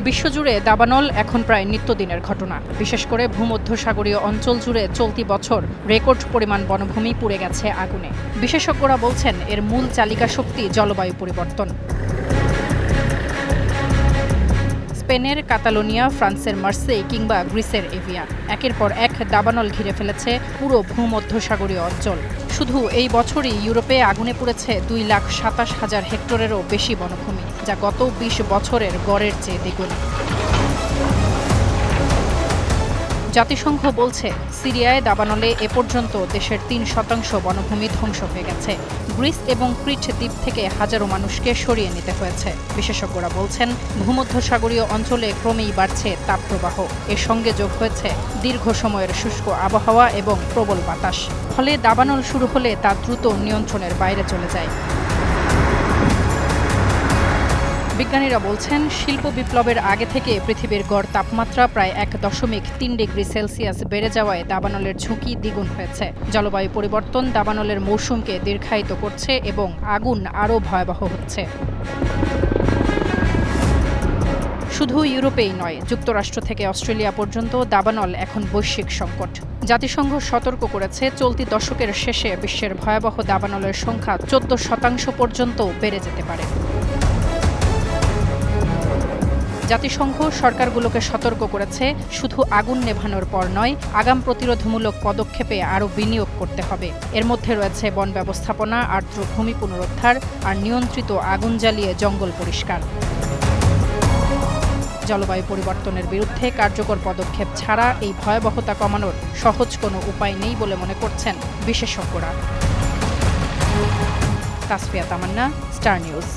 বিশ্বজুড়ে দাবানল এখন প্রায় নিত্যদিনের ঘটনা। বিশেষ করে ভূমধ্যসাগরীয় অঞ্চল জুড়ে চলতি বছর রেকর্ড পরিমাণ বনভূমি পুড়ে গেছে আগুনে। বিশেষজ্ঞরা বলছেন এর মূল চালিকা শক্তি জলবায়ু পরিবর্তন। স্পেনের কাতালোনিয়া, ফ্রান্সের মার্সেই কিংবা গ্রিসের এভিয়া, একের পর এক দাবানল ঘিরে ফেলেছে পুরো ভূমধ্যসাগরীয় অঞ্চল। শুধু এই বছরই ইউরোপে আগুনে পুড়েছে 2,27,000 হেক্টরেরও বেশি বনভূমি, যা গত 20 বছরের গড়ের চেয়ে দ্বিগুণ। জাতিসংঘ বলছে সিরিয়ায় দাবানলে এ পর্যন্ত দেশের 3% বনভূমি ধ্বংস হয়ে গেছে। গ্রিস এবং ক্রিট দ্বীপ থেকে হাজারো মানুষকে সরিয়ে নিতে হয়েছে। বিশেষজ্ঞরা বলছেন ভূমধ্যসাগরীয় অঞ্চলে ক্রমেই বাড়ছে তাপপ্রবাহ। এর সঙ্গে যোগ হয়েছে দীর্ঘ সময়ের শুষ্ক আবহাওয়া এবং প্রবল বাতাস। ফলে দাবানল শুরু হলে তা দ্রুত নিয়ন্ত্রণের বাইরে চলে যায়। বিজ্ঞানীরা বলছেন শিল্প বিপ্লবের আগে থেকে পৃথিবীর গড় তাপমাত্রা প্রায় 1.3 ডিগ্রি সেলসিয়াস বেড়ে যাওয়ায় দাবানলের ঝুঁকি দ্বিগুণ হয়েছে। জলবায়ু পরিবর্তন দাবানলের মৌসুমকে দীর্ঘায়িত করছে এবং আগুন আরও ভয়াবহ হচ্ছে। শুধু ইউরোপেই নয়, যুক্তরাষ্ট্র থেকে অস্ট্রেলিয়া পর্যন্ত দাবানল এখন বৈশ্বিক সংকট। জাতিসংঘ সতর্ক করেছে চলতি দশকের শেষে বিশ্বের ভয়াবহ দাবানলের সংখ্যা 14% পর্যন্ত বেড়ে যেতে পারে। জাতিসংঘ সরকারগুলোকে সতর্ক করেছে শুধু আগুন নেভানোর পর নয়, আগাম প্রতিরোধমূলক পদক্ষেপে আরও বিনিয়োগ করতে হবে। এর মধ্যে রয়েছে বন ব্যবস্থাপনা, আর্দ্র ভূমি পুনরুদ্ধার আর নিয়ন্ত্রিত আগুন জ্বালিয়ে জঙ্গল পরিষ্কার। জলবায়ু পরিবর্তনের বিরুদ্ধে কার্যকর পদক্ষেপ ছাড়া এই ভয়াবহতা কমানোর সহজ কোনো উপায় নেই বলে মনে করছেন বিশেষজ্ঞরা। তাসফিয়া তামান্না, স্টার নিউজ।